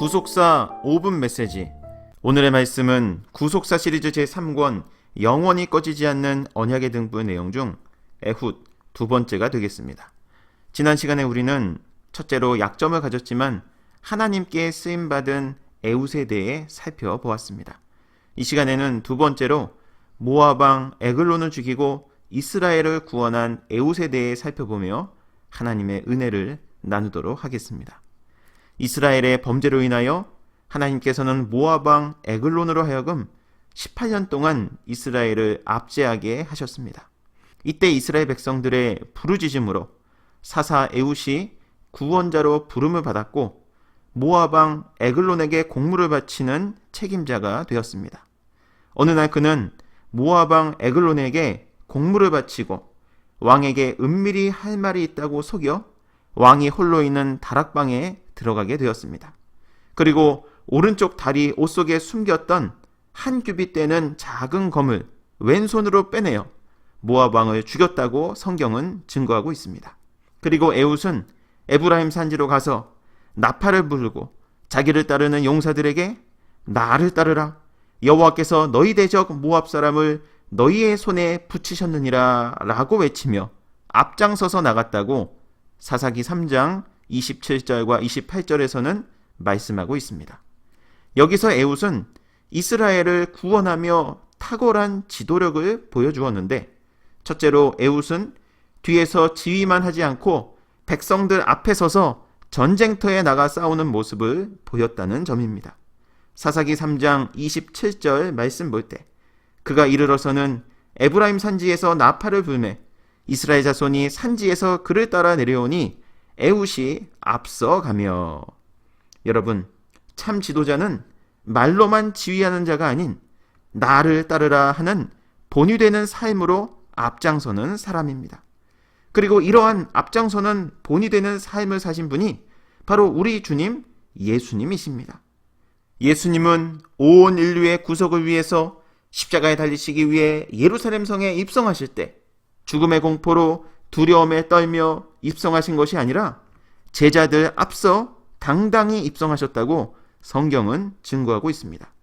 구속사 5분 메시지. 오늘의 말씀은 구속사 시리즈 제3권 영원히 꺼지지 않는 언약의 등불 내용 중 에훗 두 번째가 되겠습니다. 지난 시간에 우리는 첫째로 약점을 가졌지만 하나님께 쓰임받은 에훗에 대해 살펴보았습니다. 이 시간에는 두 번째로 모압 왕 에글론을 죽이고 이스라엘을 구원한 에훗에 대해 살펴보며 하나님의 은혜를 나누도록 하겠습니다. 이스라엘의 범죄로 인하여 하나님께서는 모압 왕 에글론으로 하여금 18년 동안 이스라엘을 압제하게 하셨습니다. 이때 이스라엘 백성들의 부르짖음으로 사사 에훗이 구원자로 부름을 받았고 모압 왕 에글론에게 공물을 바치는 책임자가 되었습니다. 어느 날 그는 모압 왕 에글론에게 공물을 바치고 왕에게 은밀히 할 말이 있다고 속여 왕이 홀로 있는 다락방에 들어가게 되었습니다. 그리고 오른쪽 다리 옷 속에 숨겼던 한 규빗 되는 작은 검을 왼손으로 빼내어 모압 왕을 죽였다고 성경은 증거하고 있습니다. 그리고 에훗은 에브라임 산지로 가서 나팔을 불고 자기를 따르는 용사들에게 나를 따르라, 여호와께서 너희 대적 모압 사람을 너희의 손에 붙이셨느니라 라고 외치며 앞장서서 나갔다고 사사기 3장 27절과 28절에서는 말씀하고 있습니다. 여기서 에훗은 이스라엘을 구원하며 탁월한 지도력을 보여주었는데, 첫째로 에훗은 뒤에서 지휘만 하지 않고 백성들 앞에 서서 전쟁터에 나가 싸우는 모습을 보였다는 점입니다. 사사기 3장 27절 말씀 볼 때 그가 이르러서는 에브라임 산지에서 나팔을 불매 이스라엘 자손이 산지에서 그를 따라 내려오니 에훗이 앞서가며. 여러분, 참 지도자는 말로만 지휘하는 자가 아닌 나를 따르라 하는 본유되는 삶으로 앞장서는 사람입니다. 그리고 이러한 앞장서는 본유되는 삶을 사신 분이 바로 우리 주님 예수님이십니다. 예수님은 온 인류의 구속을 위해서 십자가에 달리시기 위해 예루살렘 성에 입성하실 때 죽음의 공포로 두려움에 떨며 입성하신 것이 아니라 제자들 앞서 당당히 입성하셨다고 성경은 증거하고 있습니다.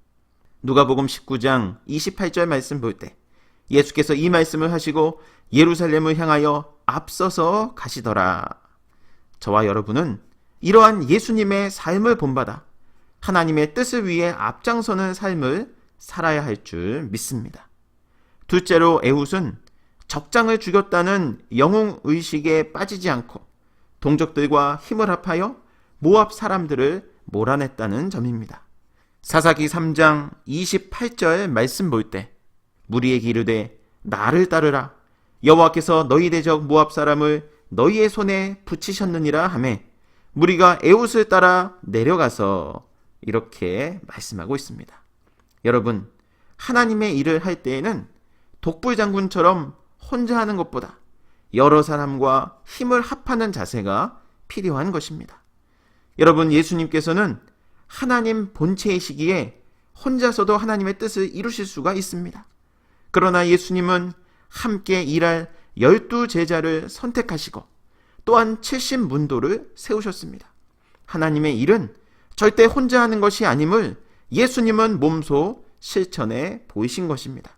누가복음 19장 28절 말씀 볼 때 예수께서 이 말씀을 하시고 예루살렘을 향하여 앞서서 가시더라. 저와 여러분은 이러한 예수님의 삶을 본받아 하나님의 뜻을 위해 앞장서는 삶을 살아야 할 줄 믿습니다. 둘째로 에훗은 적장을 죽였다는 영웅의식에 빠지지 않고 동족들과 힘을 합하여 모압 사람들을 몰아냈다는 점입니다. 사사기 3장 28절 말씀 볼 때 무리에게 이르되 나를 따르라, 여호와께서 너희 대적 모압 사람을 너희의 손에 붙이셨느니라 하매 무리가 에훗을 따라 내려가서 이렇게 말씀하고 있습니다. 여러분, 하나님의 일을 할 때에는 독불장군처럼 혼자 하는 것보다 여러 사람과 힘을 합하는 자세가 필요한 것입니다. 여러분, 예수님께서는 하나님 본체이시기에 혼자서도 하나님의 뜻을 이루실 수가 있습니다. 그러나 예수님은 함께 일할 12제자를 선택하시고 또한 70문도를 세우셨습니다. 하나님의 일은 절대 혼자 하는 것이 아님을 예수님은 몸소 실천해 보이신 것입니다.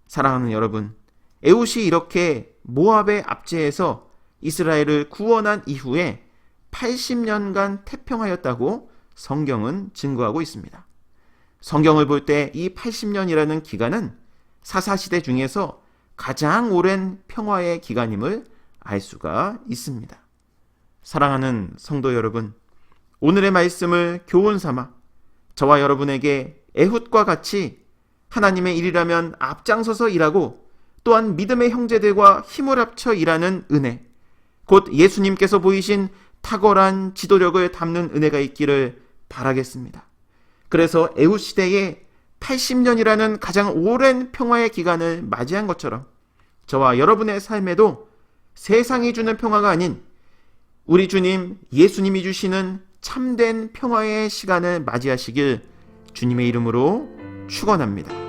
사랑하는 여러분, 에훗이 이렇게 모압의 압제에서 이스라엘을 구원한 이후에 80년간 태평하였다고 성경은 증거하고 있습니다. 성경을 볼 때 이 80년이라는 기간은 사사시대 중에서 가장 오랜 평화의 기간임을 알 수가 있습니다. 사랑하는 성도 여러분, 오늘의 말씀을 교훈 삼아 저와 여러분에게 에훗과 같이 하나님의 일이라면 앞장서서 일하고 또한 믿음의 형제들과 힘을 합쳐 일하는 은혜, 곧 예수님께서 보이신 탁월한 지도력을 담는 은혜가 있기를 바라겠습니다. 그래서 에훗 시대에 80년이라는 가장 오랜 평화의 기간을 맞이한 것처럼 저와 여러분의 삶에도 세상이 주는 평화가 아닌 우리 주님 예수님이 주시는 참된 평화의 시간을 맞이하시길 주님의 이름으로 축원합니다.